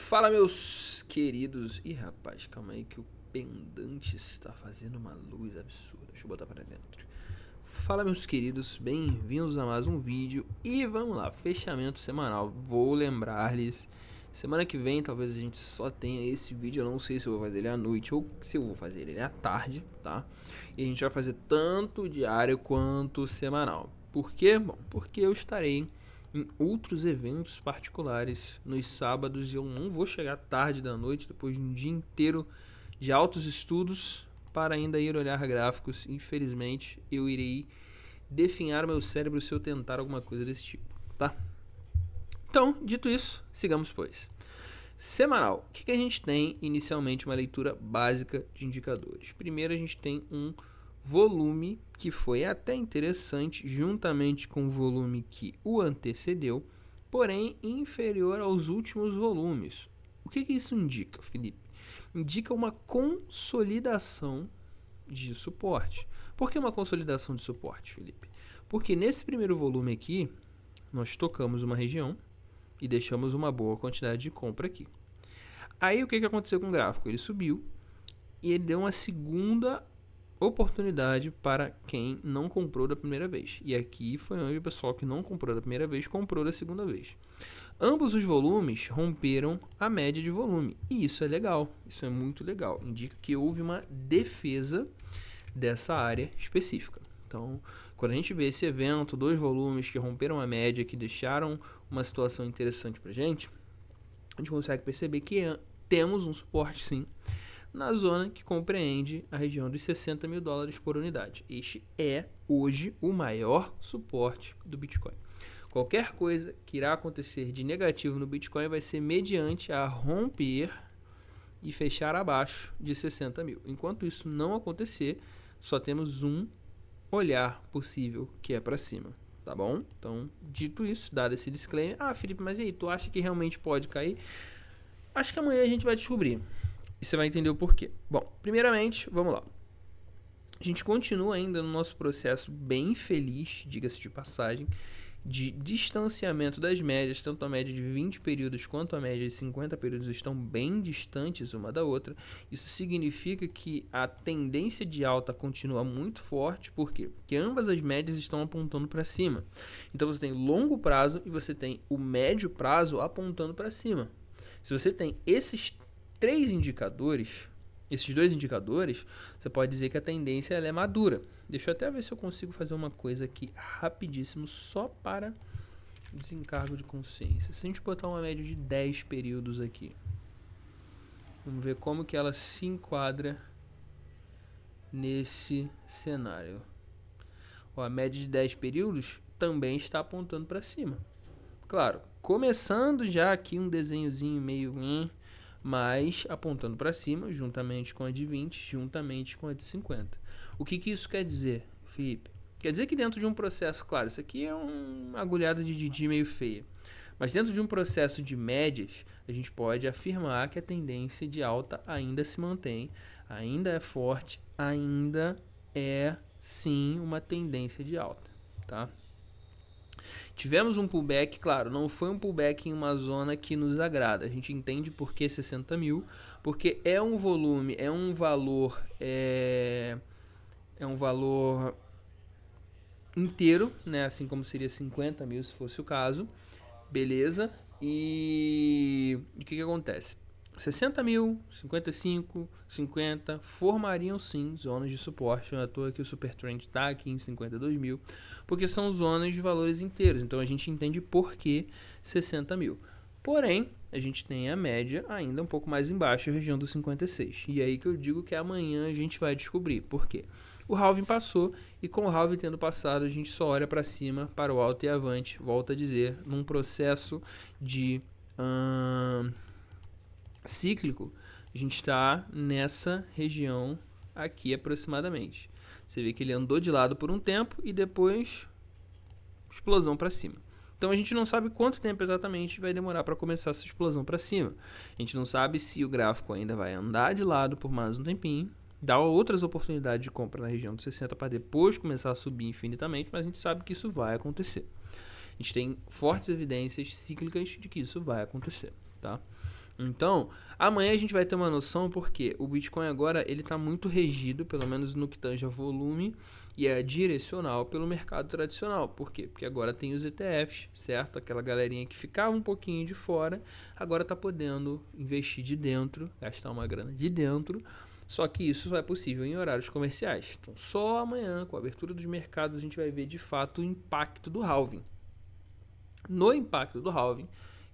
Fala, meus queridos. Ih, rapaz, calma aí que o pendante está fazendo uma luz absurda. Deixa eu botar para dentro. Fala, meus queridos, bem-vindos a mais um vídeo. E vamos lá, fechamento semanal. Vou lembrar-lhes, semana que vem talvez a gente só tenha esse vídeo. Eu não sei se eu vou fazer ele à noite ou se eu vou fazer ele à tarde, tá? E a gente vai fazer tanto diário quanto semanal. Por quê? Bom, porque eu estarei em outros eventos particulares nos sábados e eu não vou chegar tarde da noite depois de um dia inteiro de altos estudos para ainda ir olhar gráficos. Infelizmente, eu irei definhar meu cérebro se eu tentar alguma coisa desse tipo, tá? Então, dito isso, sigamos pois. Semanal. O que a gente tem? Inicialmente, uma leitura básica de indicadores. Primeiro, a gente tem um volume que foi até interessante, juntamente com o volume que o antecedeu, porém inferior aos últimos volumes. O que isso indica, Felipe? Indica uma consolidação de suporte. Por que uma consolidação de suporte, Felipe? Porque nesse primeiro volume aqui, nós tocamos uma região e deixamos uma boa quantidade de compra aqui. Aí o que aconteceu com o gráfico? Ele subiu e ele deu uma segunda oportunidade para quem não comprou da primeira vez. E aqui foi onde o pessoal que não comprou da primeira vez comprou da segunda vez. Ambos os volumes romperam a média de volume. E isso é legal, isso é muito legal. Indica que houve uma defesa dessa área específica. Então, quando a gente vê esse evento, dois volumes que romperam a média, que deixaram uma situação interessante para a gente consegue perceber que temos um suporte sim na zona que compreende a região dos 60 mil dólares por unidade. Este é hoje o maior suporte do Bitcoin. Qualquer coisa que irá acontecer de negativo no Bitcoin vai ser mediante a romper e fechar abaixo de 60 mil. Enquanto isso não acontecer, só temos um olhar possível, que é para cima, tá bom? Então, dito isso, dado esse disclaimer, Felipe, mas e aí, tu acha que realmente pode cair? Acho que amanhã a gente vai descobrir. E você vai entender o porquê. Bom, primeiramente, vamos lá. A gente continua ainda no nosso processo bem feliz, diga-se de passagem, de distanciamento das médias, tanto a média de 20 períodos quanto a média de 50 períodos estão bem distantes uma da outra. Isso significa que a tendência de alta continua muito forte, por quê? Porque ambas as médias estão apontando para cima. Então você tem longo prazo e você tem o médio prazo apontando para cima. Se você tem esses dois indicadores, você pode dizer que a tendência ela é madura. Deixa eu até ver se eu consigo fazer uma coisa aqui rapidíssimo, só para desencargo de consciência. Se a gente botar uma média de 10 períodos aqui, vamos ver como que ela se enquadra nesse cenário. A média de 10 períodos também está apontando para cima. Claro, começando já aqui um desenhozinho meio mas apontando para cima, juntamente com a de 20, juntamente com a de 50. O que isso quer dizer, Felipe? Quer dizer que dentro de um processo, claro, isso aqui é uma agulhada de Didi meio feia, mas dentro de um processo de médias, a gente pode afirmar que a tendência de alta ainda se mantém, ainda é forte, ainda é, sim, uma tendência de alta, tá? Tivemos um pullback, claro, não foi um pullback em uma zona que nos agrada. A gente entende por que 60 mil, porque é um volume, é um valor inteiro, né? Assim como seria 50 mil se fosse o caso, beleza? E o que acontece? 60 mil, 55, 50 formariam sim zonas de suporte. Não é à toa que o Supertrend está aqui em 52 mil, porque são zonas de valores inteiros. Então a gente entende por que 60 mil. Porém, a gente tem a média ainda um pouco mais embaixo, a região dos 56. E é aí que eu digo que amanhã a gente vai descobrir por quê. O halving passou e com o halving tendo passado, a gente só olha para cima, para o alto e avante. Volto a dizer, num processo de cíclico, a gente está nessa região aqui aproximadamente. Você vê que ele andou de lado por um tempo e depois explosão para cima. Então a gente não sabe quanto tempo exatamente vai demorar para começar essa explosão para cima. A gente não sabe se o gráfico ainda vai andar de lado por mais um tempinho, dar outras oportunidades de compra na região dos 60 para depois começar a subir infinitamente, mas a gente sabe que isso vai acontecer. A gente tem fortes evidências cíclicas de que isso vai acontecer, tá? Então, amanhã a gente vai ter uma noção porque o Bitcoin agora ele está muito regido, pelo menos no que tange a volume, e é direcional pelo mercado tradicional. Por quê? Porque agora tem os ETFs, certo? Aquela galerinha que ficava um pouquinho de fora, agora está podendo investir de dentro, gastar uma grana de dentro, só que isso só é possível em horários comerciais. Então, só amanhã, com a abertura dos mercados, a gente vai ver de fato o impacto do halving. No impacto do halving,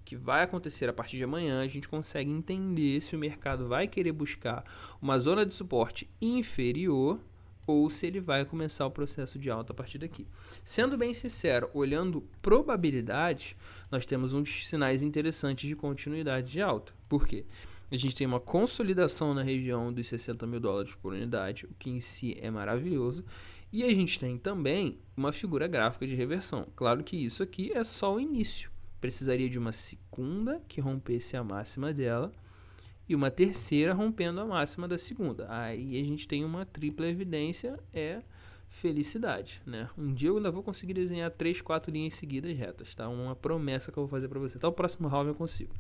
que vai acontecer a partir de amanhã, a gente consegue entender se o mercado vai querer buscar uma zona de suporte inferior ou se ele vai começar o processo de alta a partir daqui. Sendo bem sincero, olhando probabilidades, nós temos uns sinais interessantes de continuidade de alta. Por quê? A gente tem uma consolidação na região dos 60 mil dólares por unidade, o que em si é maravilhoso. E a gente tem também uma figura gráfica de reversão. Claro que isso aqui é só o início. Precisaria de uma segunda que rompesse a máxima dela e uma terceira rompendo a máxima da segunda. Aí a gente tem uma tripla evidência, é felicidade, né? Um dia eu ainda vou conseguir desenhar 3, 4 linhas seguidas retas, tá? Uma promessa que eu vou fazer para você. Até o próximo round eu consigo.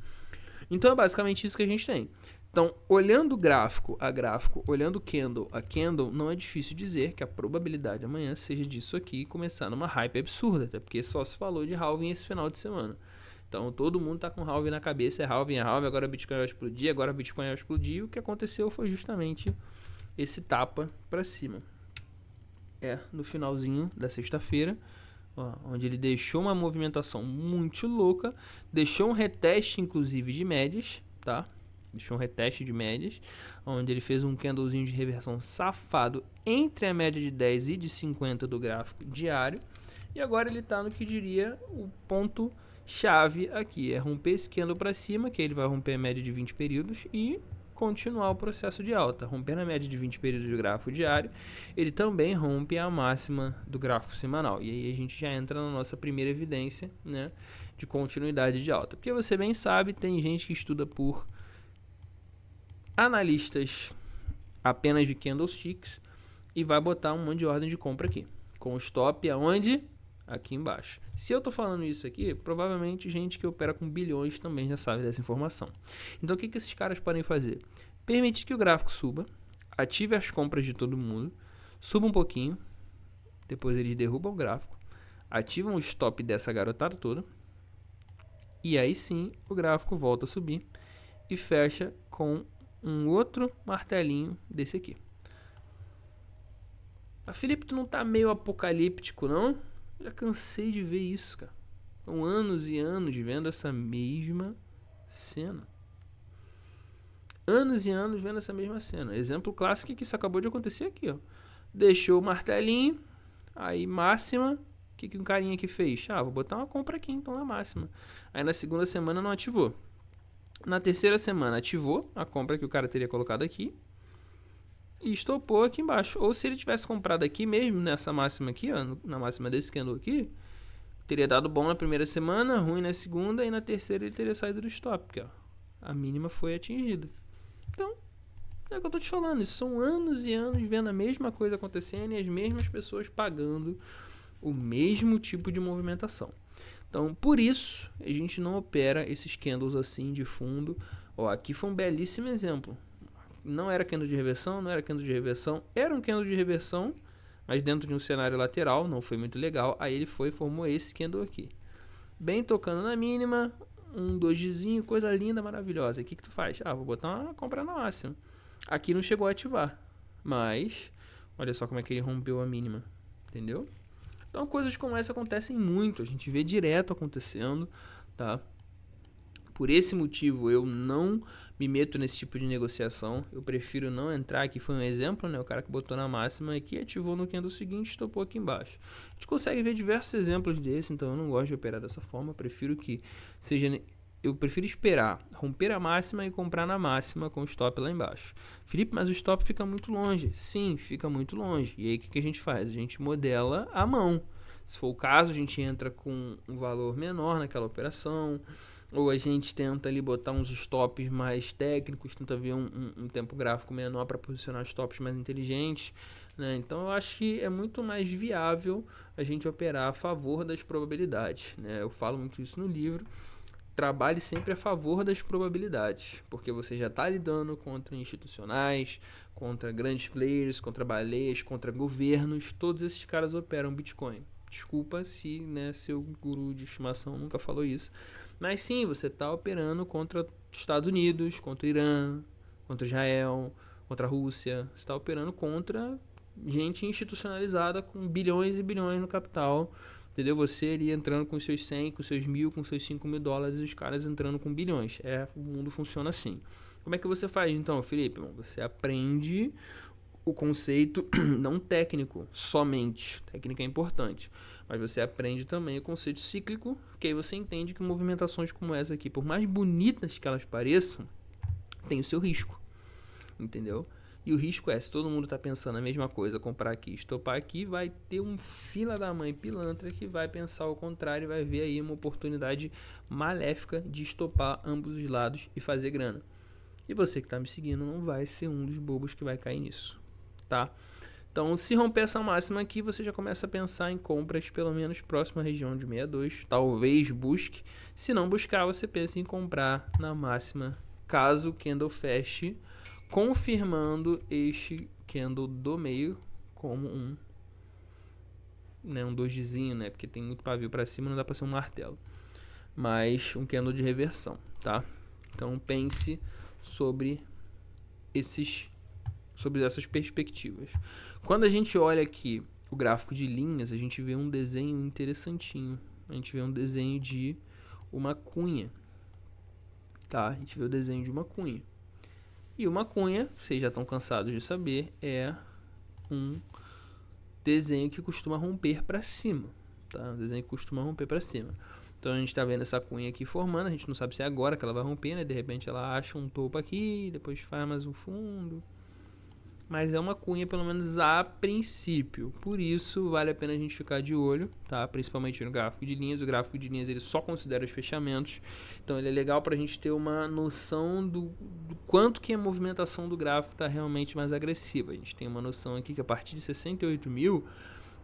Então é basicamente isso que a gente tem. Então, olhando gráfico a gráfico, olhando candle a candle, não é difícil dizer que a probabilidade amanhã seja disso aqui começar numa hype absurda, até porque só se falou de halving esse final de semana. Então, todo mundo tá com halving na cabeça, é halving, agora Bitcoin vai explodir, agora Bitcoin vai explodir, e o que aconteceu foi justamente esse tapa para cima. No finalzinho da sexta-feira, onde ele deixou uma movimentação muito louca, deixou um reteste inclusive de médias, tá? Deixou um reteste de médias, onde ele fez um candlezinho de reversão safado entre a média de 10 e de 50 do gráfico diário. E agora ele está no que diria o ponto chave aqui, é romper esse candle para cima, que ele vai romper a média de 20 períodos e continuar o processo de alta. Rompendo a média de 20 períodos do gráfico diário, ele também rompe a máxima do gráfico semanal. E aí a gente já entra na nossa primeira evidência, né, de continuidade de alta. Porque você bem sabe, tem gente que estuda por analistas apenas de candlesticks e vai botar um monte de ordem de compra aqui, com o stop aonde? Aqui embaixo. Se eu tô falando isso aqui, provavelmente gente que opera com bilhões também já sabe dessa informação. Então o que esses caras podem fazer? Permitir que o gráfico suba, ative as compras de todo mundo, suba um pouquinho, depois eles derrubam o gráfico, ativam o stop dessa garotada toda, e aí sim o gráfico volta a subir e fecha com um outro martelinho desse aqui. A Felipe, tu não tá meio apocalíptico, não? Já cansei de ver isso, cara. São anos e anos vendo essa mesma cena. Anos e anos vendo essa mesma cena. Exemplo clássico que isso acabou de acontecer aqui, ó. Deixou o martelinho, aí máxima. O que um carinha aqui fez? Vou botar uma compra aqui, então na máxima. Aí na segunda semana não ativou. Na terceira semana ativou a compra que o cara teria colocado aqui e estopou aqui embaixo. Ou se ele tivesse comprado aqui mesmo, nessa máxima aqui, ó, na máxima desse candle aqui, teria dado bom na primeira semana, ruim na segunda, e na terceira ele teria saído do stop, porque ó, a mínima foi atingida. Então, é o que eu tô te falando, isso são anos e anos vendo a mesma coisa acontecendo e as mesmas pessoas pagando o mesmo tipo de movimentação. Então, por isso, a gente não opera esses candles assim de fundo. Ó, aqui foi um belíssimo exemplo. Não era candle de reversão, era um candle de reversão, mas dentro de um cenário lateral, não foi muito legal. Aí ele foi e formou esse candle aqui. Bem tocando na mínima, um dojizinho, coisa linda, maravilhosa. E o que tu faz? Vou botar uma compra na máxima. Aqui não chegou a ativar, mas olha só como é que ele rompeu a mínima, entendeu? Então coisas como essa acontecem muito, a gente vê direto acontecendo, tá? Por esse motivo eu não me meto nesse tipo de negociação, eu prefiro não entrar. Aqui foi um exemplo, né? O cara que botou na máxima aqui, ativou no candle seguinte, estopou aqui embaixo. A gente consegue ver diversos exemplos desse, então eu não gosto de operar dessa forma, eu prefiro esperar romper a máxima e comprar na máxima com o stop lá embaixo. Felipe, mas o stop fica muito longe. Sim, fica muito longe. E aí o que a gente faz? A gente modela a mão. Se for o caso, a gente entra com um valor menor naquela operação, ou a gente tenta ali botar uns stops mais técnicos, tenta ver um tempo gráfico menor para posicionar stops mais inteligentes, né? Então eu acho que é muito mais viável a gente operar a favor das probabilidades, né? Eu falo muito isso no livro. trabalhe sempre a favor das probabilidades, porque você já está lidando contra institucionais, contra grandes players, contra baleias, contra governos. Todos esses caras operam Bitcoin. Desculpa se, né, seu guru de estimação nunca falou isso. Mas sim, você está operando contra Estados Unidos, contra Irã, contra Israel, contra a Rússia. Você está operando contra gente institucionalizada com bilhões e bilhões no capital. Entendeu? Você ali entrando com seus 100, com seus 1.000, com seus 5 mil dólares, e os caras entrando com bilhões. O mundo funciona assim. Como é que você faz então, Felipe? Você aprende o conceito não técnico somente. Técnica é importante. Mas você aprende também o conceito cíclico, que aí você entende que movimentações como essa aqui, por mais bonitas que elas pareçam, tem o seu risco. Entendeu? E o risco é, se todo mundo está pensando a mesma coisa, comprar aqui, estopar aqui, vai ter um fila da mãe pilantra que vai pensar o contrário e vai ver aí uma oportunidade maléfica de estopar ambos os lados e fazer grana. E você que está me seguindo não vai ser um dos bobos que vai cair nisso, tá? Então, se romper essa máxima aqui, você já começa a pensar em compras pelo menos próxima à região de 62. Talvez busque. Se não buscar, você pensa em comprar na máxima, caso o candle feche, confirmando este candle do meio como um dojizinho, né? Porque tem muito pavio para cima, não dá para ser um martelo. Mas um candle de reversão, tá? Então pense sobre essas perspectivas. Quando a gente olha aqui o gráfico de linhas, a gente vê um desenho interessantinho. A gente vê um desenho de uma cunha, tá? A gente vê o desenho de uma cunha. E uma cunha, vocês já estão cansados de saber, é um desenho que costuma romper para cima, tá? Um desenho que costuma romper para cima. Então a gente está vendo essa cunha aqui formando, a gente não sabe se é agora que ela vai romper, né? De repente ela acha um topo aqui, depois faz mais um fundo. Mas é uma cunha, pelo menos a princípio. Por isso, vale a pena a gente ficar de olho, tá? Principalmente no gráfico de linhas. O gráfico de linhas ele só considera os fechamentos. Então, ele é legal para a gente ter uma noção do quanto que a movimentação do gráfico está realmente mais agressiva. A gente tem uma noção aqui que a partir de 68 mil,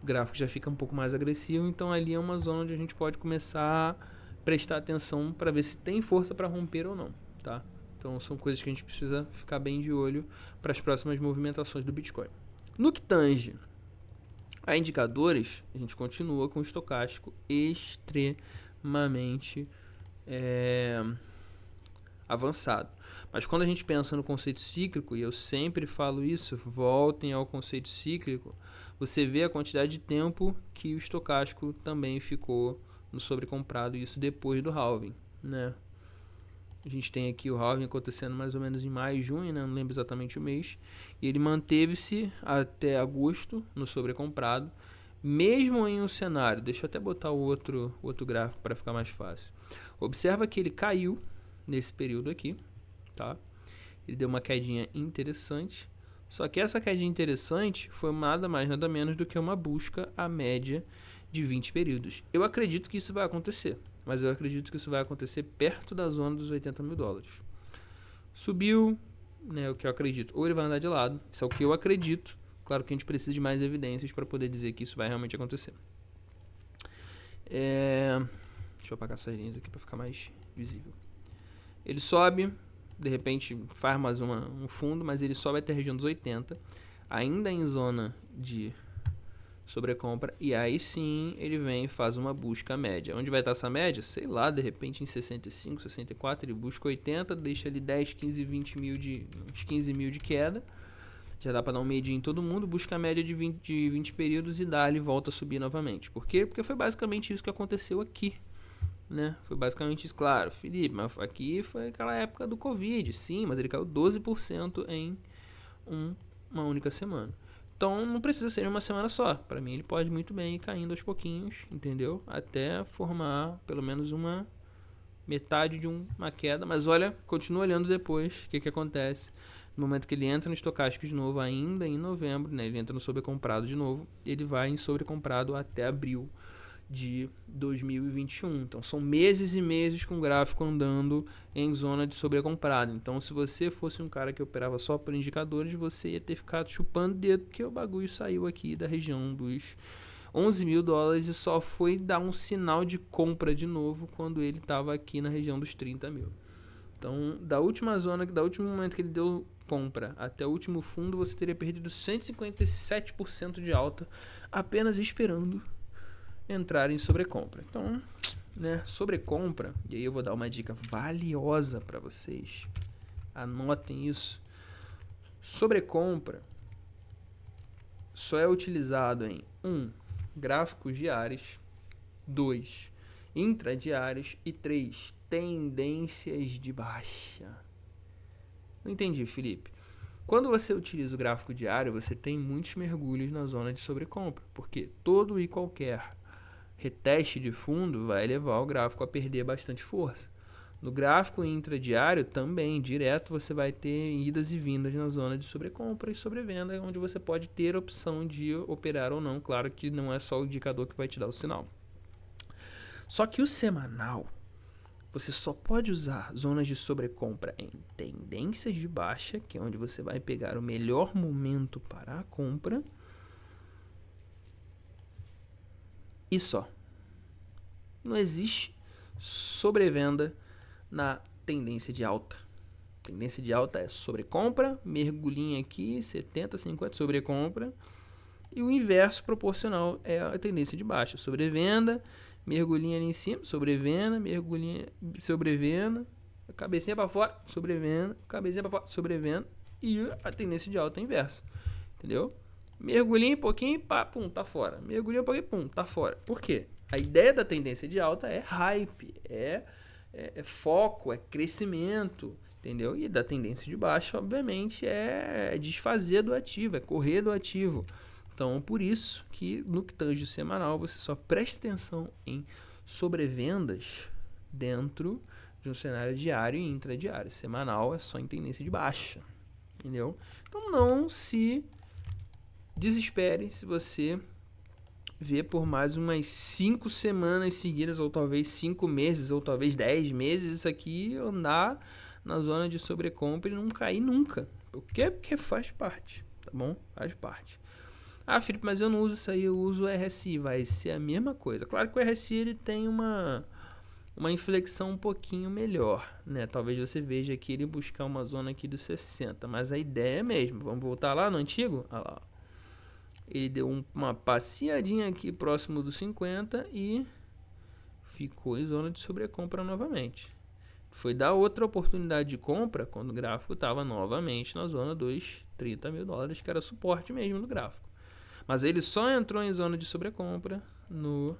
o gráfico já fica um pouco mais agressivo. Então, ali é uma zona onde a gente pode começar a prestar atenção para ver se tem força para romper ou não, tá? Então, são coisas que a gente precisa ficar bem de olho para as próximas movimentações do Bitcoin. No que tange a indicadores, a gente continua com o estocástico extremamente avançado. Mas quando a gente pensa no conceito cíclico, e eu sempre falo isso, voltem ao conceito cíclico, você vê a quantidade de tempo que o estocástico também ficou no sobrecomprado, isso depois do halving, né? A gente tem aqui o halving acontecendo mais ou menos em maio, junho, né? Não lembro exatamente o mês. E ele manteve-se até agosto no sobrecomprado, mesmo em um cenário. Deixa eu até botar o outro gráfico para ficar mais fácil. Observa que ele caiu nesse período aqui, tá? Ele deu uma quedinha interessante. Só que essa quedinha interessante foi nada mais, nada menos do que uma busca à média de 20 períodos. Eu acredito que isso vai acontecer. Mas eu acredito que isso vai acontecer perto da zona dos 80 mil dólares. Subiu, né, o que eu acredito. Ou ele vai andar de lado. Isso é o que eu acredito. Claro que a gente precisa de mais evidências para poder dizer que isso vai realmente acontecer. Deixa eu apagar essas linhas aqui para ficar mais visível. Ele sobe, de repente faz mais um fundo, mas ele sobe até a região dos 80. Ainda em zona de sobrecompra, e aí sim ele vem e faz uma busca média. Onde vai estar essa média? Sei lá, de repente em 65, 64, ele busca 80, deixa ali 10, 15, 20 mil uns 15 mil de queda. Já dá para dar um medinho em todo mundo, busca a média de 20 períodos e dá, ele volta a subir novamente. Por quê? Porque foi basicamente isso que aconteceu aqui, né? Foi basicamente isso. Claro, Felipe, mas aqui foi aquela época do Covid, sim, mas ele caiu 12% em uma única semana. Então não precisa ser em uma semana só. Para mim ele pode muito bem ir caindo aos pouquinhos, entendeu? Até formar pelo menos uma metade de uma queda. Mas olha, continua olhando depois o que acontece. No momento que ele entra no estocástico de novo, ainda em novembro, né? Ele entra no sobrecomprado de novo. Ele vai em sobrecomprado até abril de 2021. Então são meses e meses com o gráfico andando em zona de sobrecomprado. Então se você fosse um cara que operava só por indicadores, você ia ter ficado chupando dedo, porque o bagulho saiu aqui da região dos 11 mil dólares e só foi dar um sinal de compra de novo quando ele estava aqui na região dos 30 mil. Então, da último momento que ele deu compra até o último fundo, você teria perdido 157% de alta apenas esperando entrar em sobrecompra. Então, né, sobrecompra, e aí eu vou dar uma dica valiosa para vocês. Anotem isso. Sobrecompra só é utilizado em 1. Gráficos diários, 2. Intradiários e 3. Tendências de baixa. Não entendi, Felipe. Quando você utiliza o gráfico diário, você tem muitos mergulhos na zona de sobrecompra, porque todo e qualquer reteste de fundo vai levar o gráfico a perder bastante força. No gráfico intradiário também, direto, você vai ter idas e vindas na zona de sobrecompra e sobrevenda, onde você pode ter a opção de operar ou não. Claro que não é só o indicador que vai te dar o sinal. Só que o semanal, você só pode usar zonas de sobrecompra em tendências de baixa, que é onde você vai pegar o melhor momento para a compra. E só. Não existe sobrevenda na tendência de alta. Tendência de alta é sobrecompra, mergulhinho aqui, 70, 50, sobrecompra. E o inverso proporcional é a tendência de baixa. Sobrevenda, mergulhinho ali em cima, sobrevenda, mergulhinho, sobrevenda, cabecinha para fora, sobrevenda, cabecinha para fora, sobrevenda. E a tendência de alta é a inversa. Entendeu? Mergulhinho um pouquinho, pá, pum, tá fora. Mergulhinho um pouquinho, pum, tá fora. Por quê? A ideia da tendência de alta é hype, é foco, é crescimento, entendeu? E da tendência de baixa, obviamente, é desfazer do ativo, é correr do ativo. Então, por isso que no que tange o semanal, você só presta atenção em sobrevendas dentro de um cenário diário e intradiário. Semanal é só em tendência de baixa, entendeu? Então, não se desespere se você vê por mais umas 5 semanas seguidas, ou talvez 5 meses, ou talvez 10 meses, isso aqui andar na zona de sobrecompra e não cair nunca. Por quê? Porque faz parte, tá bom? Faz parte. Ah, Felipe, mas eu não uso isso aí, eu uso o RSI, vai ser a mesma coisa. Claro que o RSI ele tem uma inflexão um pouquinho melhor, né? Talvez você veja aqui ele buscar uma zona aqui dos 60, mas a ideia é mesmo. Vamos voltar lá no antigo? Olha lá. Ele deu uma passeadinha aqui próximo dos 50 e ficou em zona de sobrecompra novamente. Foi dar outra oportunidade de compra quando o gráfico estava novamente na zona dos 30 mil dólares, que era suporte mesmo do gráfico. Mas ele só entrou em zona de sobrecompra no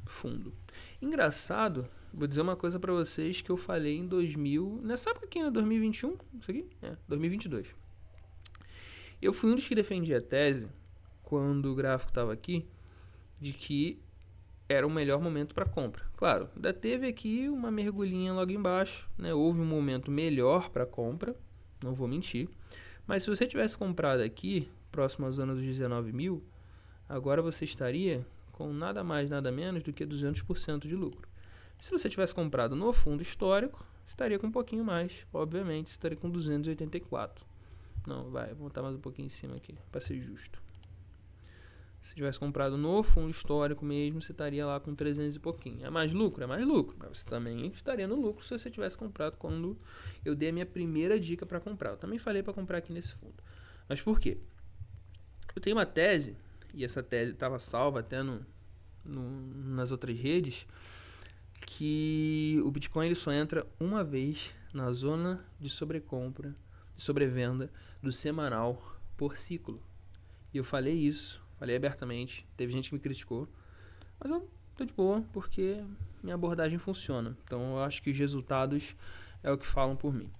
fundo. Engraçado, vou dizer uma coisa para vocês que eu falei em 2000, nessa época aqui, né? 2021? Isso aqui? 2022. Eu fui um dos que defendia a tese, quando o gráfico estava aqui, de que era o melhor momento para compra. Claro, ainda teve aqui uma mergulhinha logo embaixo, né? Houve um momento melhor para compra, não vou mentir. Mas se você tivesse comprado aqui, próximo à zona dos 19 mil, agora você estaria com nada mais, nada menos do que 200% de lucro. Se você tivesse comprado no fundo histórico, estaria com um pouquinho mais, obviamente, estaria com 284. Não, vai, vou botar mais um pouquinho em cima aqui, para ser justo. Se tivesse comprado no fundo histórico mesmo, você estaria lá com 300 e pouquinho. É mais lucro? É mais lucro. Mas você também estaria no lucro se você tivesse comprado quando eu dei a minha primeira dica para comprar. Eu também falei para comprar aqui nesse fundo. Mas por quê? Eu tenho uma tese, e essa tese estava salva até nas outras redes, que o Bitcoin ele só entra uma vez na zona de sobrecompra, de sobrevenda do semanal por ciclo. E eu falei isso, falei abertamente, teve gente que me criticou, mas eu tô de boa porque minha abordagem funciona. Então eu acho que os resultados é o que falam por mim.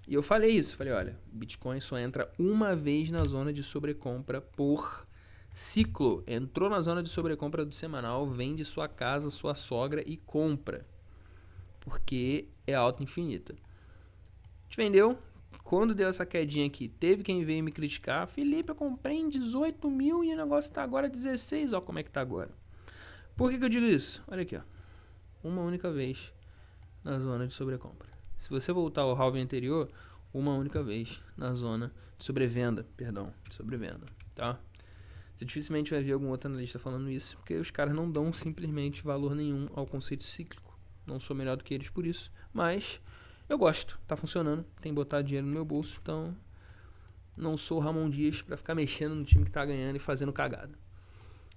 E eu falei isso, falei, olha, Bitcoin só entra uma vez na zona de sobrecompra por ciclo. Entrou na zona de sobrecompra do semanal, vende sua casa, sua sogra e compra. Porque é alta infinita. Te vendeu? Quando deu essa quedinha aqui, teve quem veio me criticar. Felipe, eu comprei em 18 mil e o negócio tá agora 16. Olha como é que tá agora. Por que eu digo isso? Olha aqui, ó. Uma única vez na zona de sobrecompra. Se você voltar ao halving anterior, uma única vez na zona de sobrevenda, tá? Você dificilmente vai ver algum outro analista falando isso, porque os caras não dão simplesmente valor nenhum ao conceito cíclico. Não sou melhor do que eles por isso, mas eu gosto, tá funcionando, tem botado dinheiro no meu bolso, então não sou o Ramon Dias para ficar mexendo no time que tá ganhando e fazendo cagada.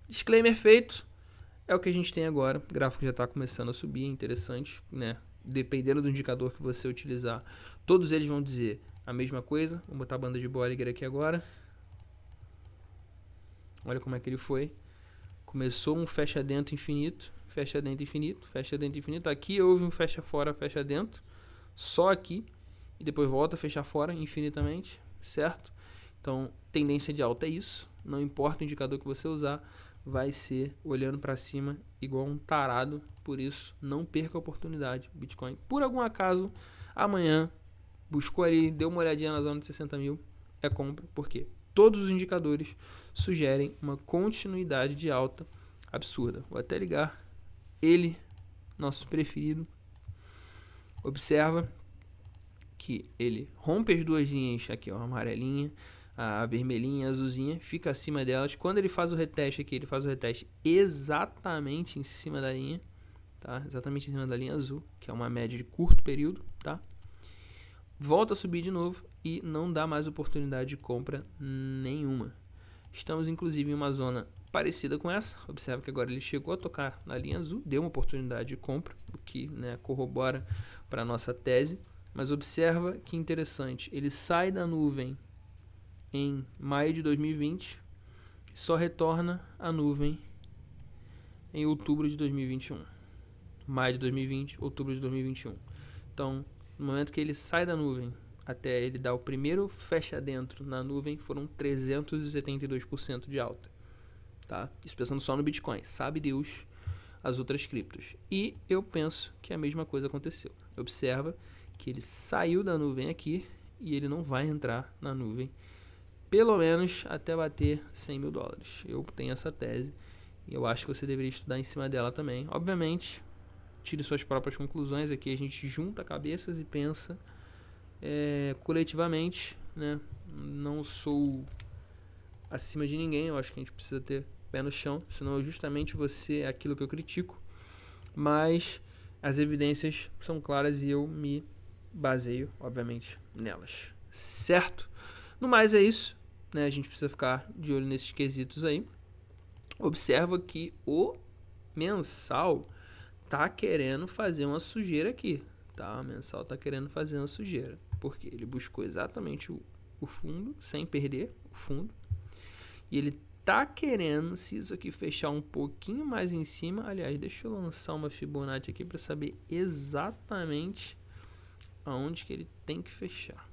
Disclaimer feito, é o que a gente tem agora, o gráfico já tá começando a subir, é interessante, né? Dependendo do indicador que você utilizar, todos eles vão dizer a mesma coisa. Vamos botar a banda de Bollinger aqui agora. Olha como é que ele foi. Começou um fecha dentro infinito, fecha dentro infinito, fecha dentro infinito. Aqui houve um fecha fora, fecha dentro, só aqui. E depois volta a fechar fora infinitamente, certo? Então, tendência de alta é isso. Não importa o indicador que você usar, vai ser olhando para cima igual um tarado. Por isso, não perca a oportunidade. Bitcoin, por algum acaso, amanhã buscou ali, deu uma olhadinha na zona de 60 mil, é compra. Por quê? Todos os indicadores sugerem uma continuidade de alta absurda. Vou até ligar ele, nosso preferido. Observa que ele rompe as duas linhas aqui, ó, a amarelinha, a vermelhinha, a azulzinha, fica acima delas. Quando ele faz o reteste aqui, ele faz o reteste exatamente em cima da linha, tá? Exatamente em cima da linha azul, que é uma média de curto período, tá? Volta a subir de novo e não dá mais oportunidade de compra nenhuma. Estamos inclusive em uma zona parecida com essa. Observa que agora ele chegou a tocar na linha azul, deu uma oportunidade de compra, o que, né, corrobora para a nossa tese. Mas observa que interessante, ele sai da nuvem em maio de 2020 e só retorna à nuvem em outubro de 2021. Maio de 2020, outubro de 2021. Então, no momento que ele sai da nuvem até ele dar o primeiro fecha dentro na nuvem, foram 372% de alta. Tá? Isso pensando só no Bitcoin. Sabe Deus as outras criptos. E eu penso que a mesma coisa aconteceu. Observa que ele saiu da nuvem aqui e ele não vai entrar na nuvem, pelo menos até bater 100 mil dólares. Eu tenho essa tese e eu acho que você deveria estudar em cima dela também. Obviamente, tire suas próprias conclusões. Aqui a gente junta cabeças e pensa coletivamente, né? Não sou acima de ninguém. Eu acho que a gente precisa ter pé no chão, senão justamente você é aquilo que eu critico. Mas as evidências são claras e eu me baseio, obviamente, nelas, certo? No mais é isso, né? A gente precisa ficar de olho nesses quesitos aí. Observa que o mensal tá querendo fazer uma sujeira aqui, tá? O mensal tá querendo fazer uma sujeira, porque ele buscou exatamente o fundo, sem perder o fundo, e ele tá querendo, se isso aqui fechar um pouquinho mais em cima, aliás, deixa eu lançar uma Fibonacci aqui para saber exatamente aonde que ele tem que fechar.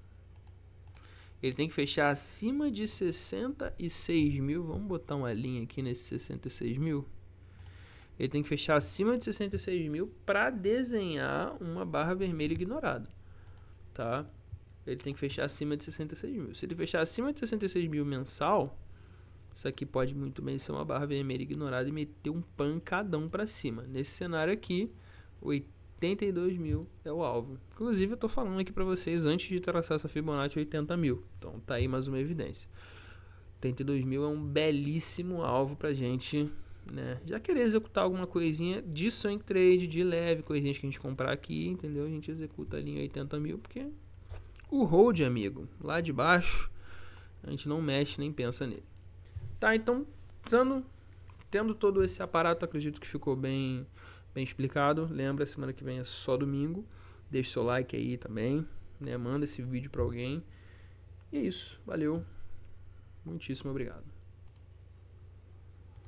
Ele tem que fechar acima de 66 mil. Vamos botar uma linha aqui nesse 66 mil. Ele tem que fechar acima de 66 mil para desenhar uma barra vermelha ignorada, tá? Ele tem que fechar acima de 66 mil. Se ele fechar acima de 66 mil mensal, isso aqui pode muito bem ser uma barra vermelha ignorada e meter um pancadão para cima. Nesse cenário aqui, 82 mil é o alvo. Inclusive eu tô falando aqui para vocês antes de traçar essa Fibonacci 80 mil. Então tá aí mais uma evidência. 82 mil é um belíssimo alvo pra gente, né? Já querer executar alguma coisinha de swing trade, de leve, coisinhas que a gente comprar aqui, entendeu? A gente executa ali em 80 mil, porque o hold, amigo, lá de baixo, a gente não mexe nem pensa nele. Tá, então, tendo todo esse aparato, acredito que ficou bem explicado. Lembra, semana que vem é só domingo. Deixa seu like aí também, né? Manda esse vídeo pra alguém. E é isso, valeu. Muitíssimo obrigado.